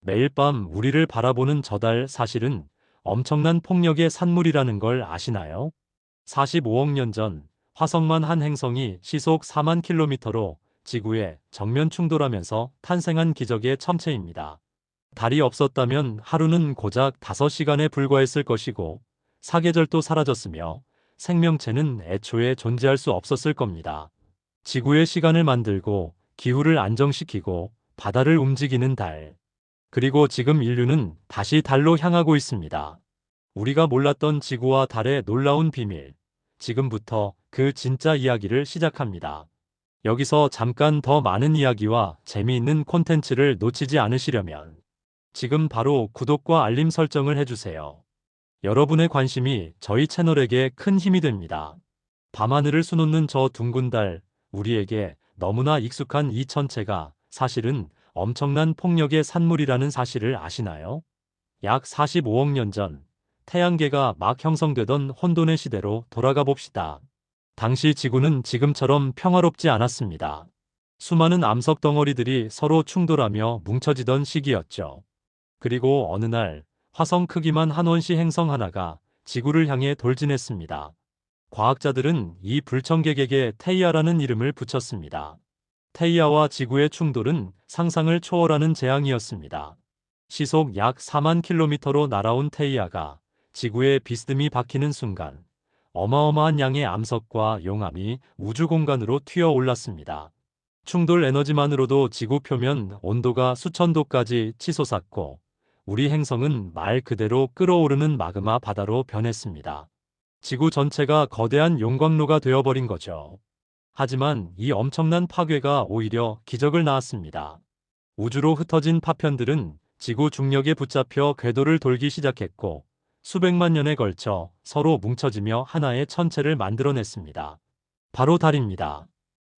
매일 밤 우리를 바라보는 저 달 사실은 엄청난 폭력의 산물이라는 걸 아시나요? 45억 년 전 화성만 한 행성이 시속 4만 킬로미터로 지구에 정면 충돌하면서 탄생한 기적의 첨체입니다. 달이 없었다면 하루는 고작 5시간에 불과했을 것이고 사계절도 사라졌으며 생명체는 애초에 존재할 수 없었을 겁니다. 지구의 시간을 만들고 기후를 안정시키고 바다를 움직이는 달. 그리고 지금 인류는 다시 달로 향하고 있습니다. 우리가 몰랐던 지구와 달의 놀라운 비밀. 지금부터 그 진짜 이야기를 시작합니다. 여기서 잠깐 더 많은 이야기와 재미있는 콘텐츠를 놓치지 않으시려면 지금 바로 구독과 알림 설정을 해주세요. 여러분의 관심이 저희 채널에게 큰 힘이 됩니다. 밤하늘을 수놓는 저 둥근 달, 우리에게 너무나 익숙한 이 천체가 사실은 엄청난 폭력의 산물이라는 사실을 아시나요? 약 45억 년 전, 태양계가 막 형성되던 혼돈의 시대로 돌아가 봅시다. 당시 지구는 지금처럼 평화롭지 않았습니다. 수많은 암석 덩어리들이 서로 충돌하며 뭉쳐지던 시기였죠. 그리고 어느 날, 화성 크기만 한 원시 행성 하나가 지구를 향해 돌진했습니다. 과학자들은 이 불청객에게 테이아라는 이름을 붙였습니다. 테이아와 지구의 충돌은 상상을 초월하는 재앙이었습니다. 시속 약 4만 킬로미터로 날아온 테이아가 지구에 비스듬히 박히는 순간 어마어마한 양의 암석과 용암이 우주 공간으로 튀어 올랐습니다. 충돌 에너지만으로도 지구 표면 온도가 수천 도까지 치솟았고 우리 행성은 말 그대로 끓어오르는 마그마 바다로 변했습니다. 지구 전체가 거대한 용광로가 되어버린 거죠. 하지만 이 엄청난 파괴가 오히려 기적을 낳았습니다. 우주로 흩어진 파편들은 지구 중력에 붙잡혀 궤도를 돌기 시작했고 수백만 년에 걸쳐 서로 뭉쳐지며 하나의 천체를 만들어냈습니다. 바로 달입니다.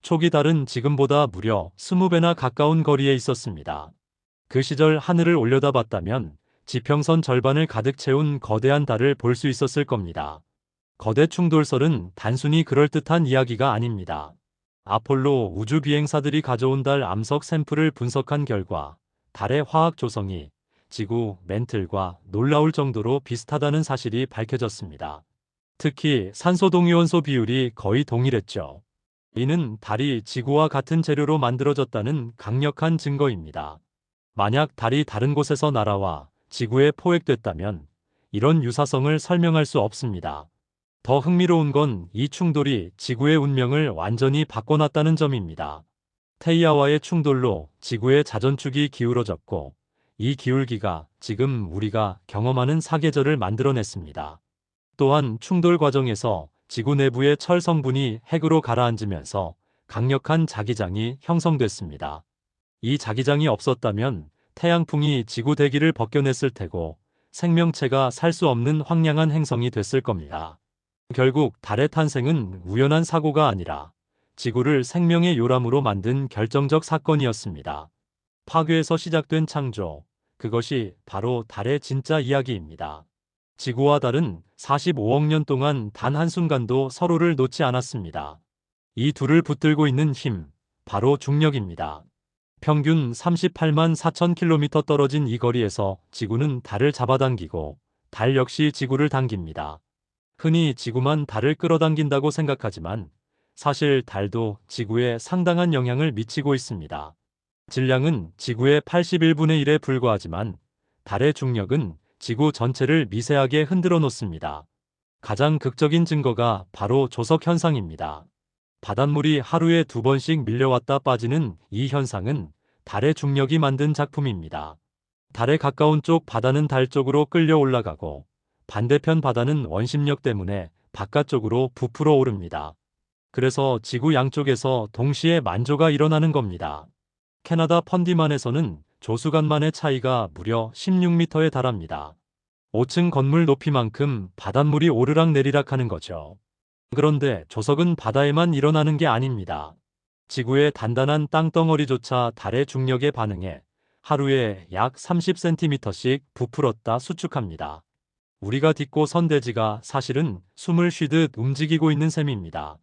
초기 달은 지금보다 무려 20배나 가까운 거리에 있었습니다. 그 시절 하늘을 올려다봤다면 지평선 절반을 가득 채운 거대한 달을 볼 수 있었을 겁니다. 거대 충돌설은 단순히 그럴듯한 이야기가 아닙니다. 아폴로 우주 비행사들이 가져온 달 암석 샘플을 분석한 결과 달의 화학 조성이 지구 멘틀과 놀라울 정도로 비슷하다는 사실이 밝혀졌습니다. 특히 산소 동위원소 비율이 거의 동일했죠. 이는 달이 지구와 같은 재료로 만들어졌다는 강력한 증거입니다. 만약 달이 다른 곳에서 날아와 지구에 포획됐다면 이런 유사성을 설명할 수 없습니다. 더 흥미로운 건 이 충돌이 지구의 운명을 완전히 바꿔놨다는 점입니다. 테이아와의 충돌로 지구의 자전축이 기울어졌고 이 기울기가 지금 우리가 경험하는 사계절을 만들어냈습니다. 또한 충돌 과정에서 지구 내부의 철 성분이 핵으로 가라앉으면서 강력한 자기장이 형성됐습니다. 이 자기장이 없었다면 태양풍이 지구 대기를 벗겨냈을 테고 생명체가 살 수 없는 황량한 행성이 됐을 겁니다. 결국 달의 탄생은 우연한 사고가 아니라 지구를 생명의 요람으로 만든 결정적 사건이었습니다. 파괴에서 시작된 창조, 그것이 바로 달의 진짜 이야기입니다. 지구와 달은 45억 년 동안 단 한순간도 서로를 놓지 않았습니다. 이 둘을 붙들고 있는 힘, 바로 중력입니다. 평균 38만 4천 킬로미터 떨어진 이 거리에서 지구는 달을 잡아당기고 달 역시 지구를 당깁니다. 흔히 지구만 달을 끌어당긴다고 생각하지만 사실 달도 지구에 상당한 영향을 미치고 있습니다. 질량은 지구의 81분의 1에 불과하지만 달의 중력은 지구 전체를 미세하게 흔들어 놓습니다. 가장 극적인 증거가 바로 조석 현상입니다. 바닷물이 하루에 2번씩 밀려왔다 빠지는 이 현상은 달의 중력이 만든 작품입니다. 달에 가까운 쪽 바다는 달 쪽으로 끌려 올라가고 반대편 바다는 원심력 때문에 바깥쪽으로 부풀어 오릅니다. 그래서 지구 양쪽에서 동시에 만조가 일어나는 겁니다. 캐나다 펀디만에서는 조수간만의 차이가 무려 16m에 달합니다. 5층 건물 높이만큼 바닷물이 오르락 내리락 하는 거죠. 그런데 조석은 바다에만 일어나는 게 아닙니다. 지구의 단단한 땅덩어리조차 달의 중력에 반응해 하루에 약 30cm씩 부풀었다 수축합니다. 우리가 딛고 선 대지가 사실은 숨을 쉬듯 움직이고 있는 셈입니다.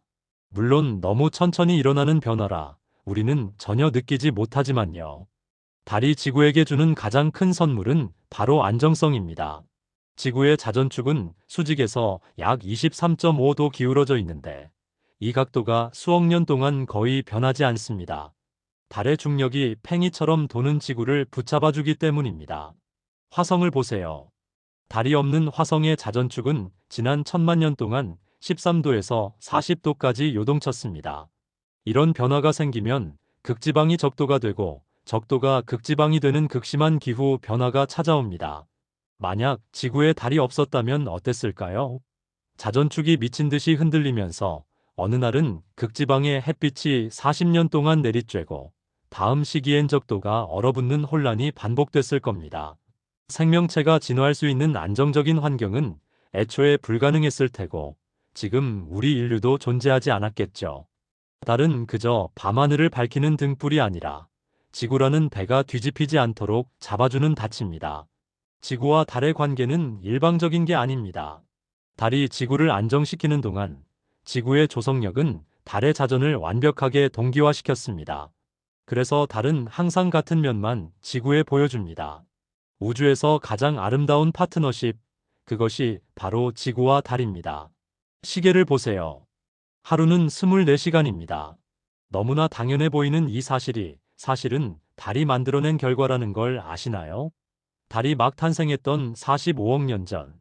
물론 너무 천천히 일어나는 변화라 우리는 전혀 느끼지 못하지만요. 달이 지구에게 주는 가장 큰 선물은 바로 안정성입니다. 지구의 자전축은 수직에서 약 23.5도 기울어져 있는데 이 각도가 수억 년 동안 거의 변하지 않습니다. 달의 중력이 팽이처럼 도는 지구를 붙잡아주기 때문입니다. 화성을 보세요. 달이 없는 화성의 자전축은 지난 1000만 년 동안 13도에서 40도까지 요동쳤습니다. 이런 변화가 생기면 극지방이 적도가 되고 적도가 극지방이 되는 극심한 기후 변화가 찾아옵니다. 만약 지구에 달이 없었다면 어땠을까요? 자전축이 미친 듯이 흔들리면서 어느 날은 극지방의 햇빛이 40년 동안 내리쬐고 다음 시기엔 적도가 얼어붙는 혼란이 반복됐을 겁니다. 생명체가 진화할 수 있는 안정적인 환경은 애초에 불가능했을 테고 지금 우리 인류도 존재하지 않았겠죠. 달은 그저 밤하늘을 밝히는 등불이 아니라 지구라는 배가 뒤집히지 않도록 잡아주는 닻입니다. 지구와 달의 관계는 일방적인 게 아닙니다. 달이 지구를 안정시키는 동안 지구의 조성력은 달의 자전을 완벽하게 동기화시켰습니다. 그래서 달은 항상 같은 면만 지구에 보여줍니다. 우주에서 가장 아름다운 파트너십, 그것이 바로 지구와 달입니다. 시계를 보세요. 하루는 24시간입니다. 너무나 당연해 보이는 이 사실이 사실은 달이 만들어낸 결과라는 걸 아시나요? 달이 막 탄생했던 45억 년 전,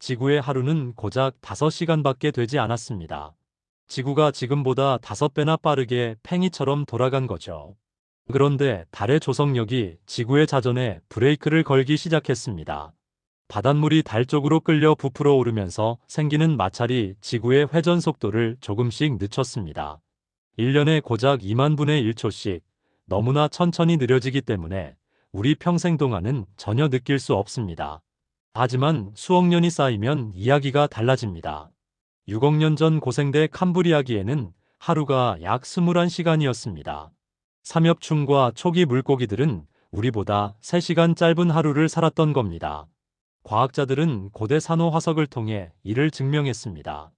지구의 하루는 고작 5시간밖에 되지 않았습니다. 지구가 지금보다 5배나 빠르게 팽이처럼 돌아간 거죠. 그런데 달의 조성력이 지구의 자전에 브레이크를 걸기 시작했습니다. 바닷물이 달 쪽으로 끌려 부풀어 오르면서 생기는 마찰이 지구의 회전 속도를 조금씩 늦췄습니다. 1년에 고작 2만 분의 1초씩 너무나 천천히 느려지기 때문에 우리 평생 동안은 전혀 느낄 수 없습니다. 하지만 수억 년이 쌓이면 이야기가 달라집니다. 6억 년 전 고생대 캄브리아기에는 하루가 약 21시간이었습니다. 삼엽충과 초기 물고기들은 우리보다 3시간 짧은 하루를 살았던 겁니다. 과학자들은 고대 산호 화석을 통해 이를 증명했습니다.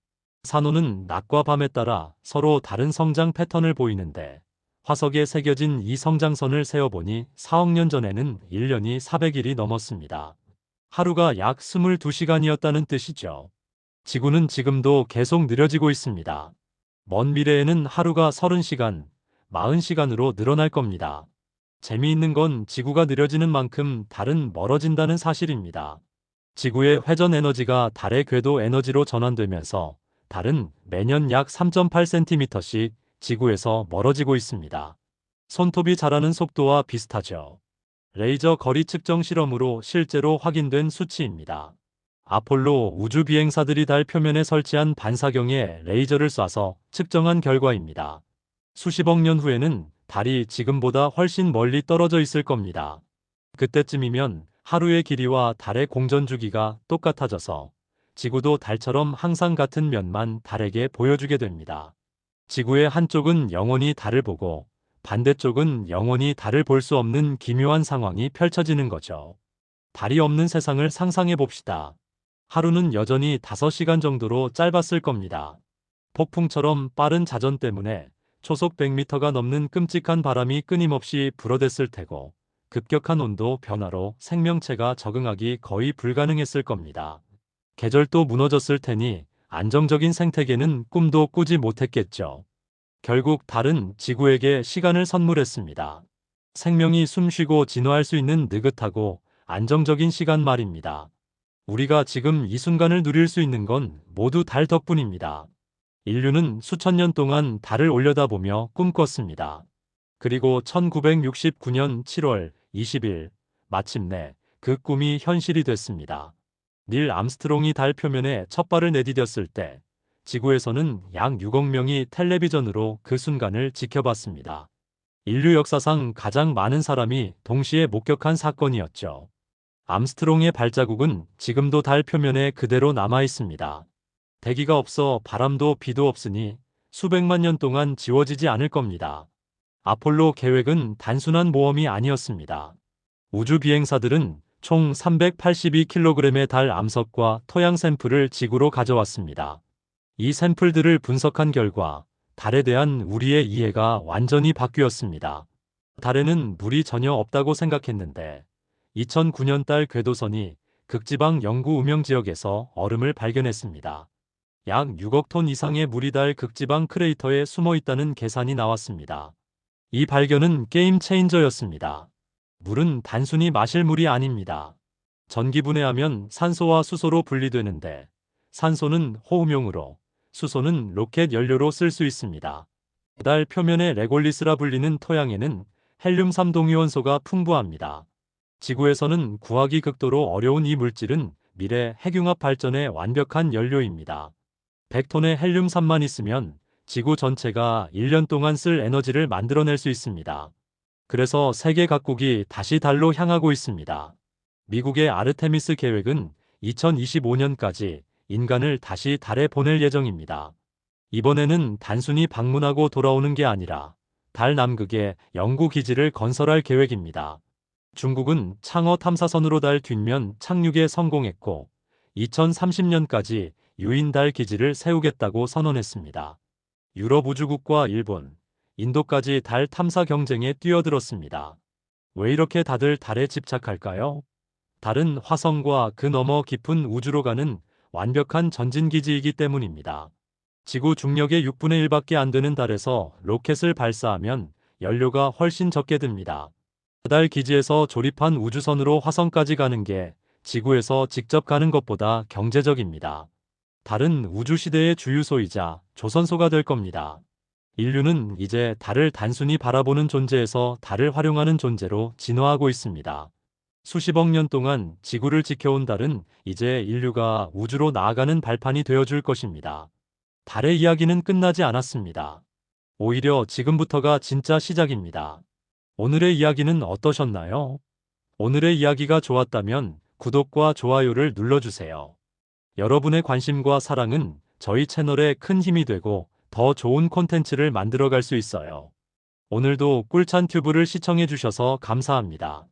산호는 낮과 밤에 따라 서로 다른 성장 패턴을 보이는데 화석에 새겨진 이 성장선을 세어보니 4억 년 전에는 1년이 400일이 넘었습니다. 하루가 약 22시간이었다는 뜻이죠. 지구는 지금도 계속 느려지고 있습니다. 먼 미래에는 하루가 30시간, 40시간으로 늘어날 겁니다. 재미있는 건 지구가 느려지는 만큼 달은 멀어진다는 사실입니다. 지구의 회전 에너지가 달의 궤도 에너지로 전환되면서 달은 매년 약 3.8cm씩 지구에서 멀어지고 있습니다. 손톱이 자라는 속도와 비슷하죠. 레이저 거리 측정 실험으로 실제로 확인된 수치입니다. 아폴로 우주 비행사들이 달 표면에 설치한 반사경에 레이저를 쏴서 측정한 결과입니다. 수십억 년 후에는 달이 지금보다 훨씬 멀리 떨어져 있을 겁니다. 그때쯤이면 하루의 길이와 달의 공전 주기가 똑같아져서 지구도 달처럼 항상 같은 면만 달에게 보여주게 됩니다. 지구의 한쪽은 영원히 달을 보고 반대쪽은 영원히 달을 볼 수 없는 기묘한 상황이 펼쳐지는 거죠. 달이 없는 세상을 상상해 봅시다. 하루는 여전히 5시간 정도로 짧았을 겁니다. 폭풍처럼 빠른 자전 때문에 초속 100m가 넘는 끔찍한 바람이 끊임없이 불어댔을 테고 급격한 온도 변화로 생명체가 적응하기 거의 불가능했을 겁니다. 계절도 무너졌을 테니 안정적인 생태계는 꿈도 꾸지 못했겠죠. 결국 달은 지구에게 시간을 선물했습니다. 생명이 숨쉬고 진화할 수 있는 느긋하고 안정적인 시간 말입니다. 우리가 지금 이 순간을 누릴 수 있는 건 모두 달 덕분입니다. 인류는 수천 년 동안 달을 올려다보며 꿈꿨습니다. 그리고 1969년 7월 20일 마침내 그 꿈이 현실이 됐습니다. 닐 암스트롱이 달 표면에 첫 발을 내디뎠을 때 지구에서는 약 6억 명이 텔레비전으로 그 순간을 지켜봤습니다. 인류 역사상 가장 많은 사람이 동시에 목격한 사건이었죠. 암스트롱의 발자국은 지금도 달 표면에 그대로 남아 있습니다. 대기가 없어 바람도 비도 없으니 수백만 년 동안 지워지지 않을 겁니다. 아폴로 계획은 단순한 모험이 아니었습니다. 우주 비행사들은 총 382kg의 달 암석과 토양 샘플을 지구로 가져왔습니다. 이 샘플들을 분석한 결과 달에 대한 우리의 이해가 완전히 바뀌었습니다. 달에는 물이 전혀 없다고 생각했는데 2009년 달 궤도선이 극지방 영구 음영 지역에서 얼음을 발견했습니다. 약 6억 톤 이상의 물이 달 극지방 크레이터에 숨어 있다는 계산이 나왔습니다. 이 발견은 게임 체인저였습니다. 물은 단순히 마실 물이 아닙니다. 전기분해하면 산소와 수소로 분리되는데 산소는 호흡용으로, 수소는 로켓 연료로 쓸 수 있습니다. 달 표면의 레골리스라 불리는 토양에는 헬륨3 동위원소가 풍부합니다. 지구에서는 구하기 극도로 어려운 이 물질은 미래 핵융합 발전의 완벽한 연료입니다. 100톤의 헬륨3만 있으면 지구 전체가 1년 동안 쓸 에너지를 만들어낼 수 있습니다. 그래서 세계 각국이 다시 달로 향하고 있습니다. 미국의 아르테미스 계획은 2025년까지 인간을 다시 달에 보낼 예정입니다. 이번에는 단순히 방문하고 돌아오는 게 아니라 달 남극에 연구기지를 건설할 계획입니다. 중국은 창어 탐사선으로 달 뒷면 착륙에 성공했고 2030년까지 유인 달 기지를 세우겠다고 선언했습니다. 유럽 우주국과 일본, 인도까지 달 탐사 경쟁에 뛰어들었습니다. 왜 이렇게 다들 달에 집착할까요? 달은 화성과 그 너머 깊은 우주로 가는 완벽한 전진기지이기 때문입니다. 지구 중력의 6분의 1밖에 안 되는 달에서 로켓을 발사하면 연료가 훨씬 적게 듭니다. 달 기지에서 조립한 우주선으로 화성까지 가는 게 지구에서 직접 가는 것보다 경제적입니다. 달은 우주시대의 주유소이자 조선소가 될 겁니다. 인류는 이제 달을 단순히 바라보는 존재에서 달을 활용하는 존재로 진화하고 있습니다. 수십억 년 동안 지구를 지켜온 달은 이제 인류가 우주로 나아가는 발판이 되어줄 것입니다. 달의 이야기는 끝나지 않았습니다. 오히려 지금부터가 진짜 시작입니다. 오늘의 이야기는 어떠셨나요? 오늘의 이야기가 좋았다면 구독과 좋아요를 눌러주세요. 여러분의 관심과 사랑은 저희 채널에 큰 힘이 되고 더 좋은 콘텐츠를 만들어갈 수 있어요. 오늘도 꿀찬 튜브를 시청해주셔서 감사합니다.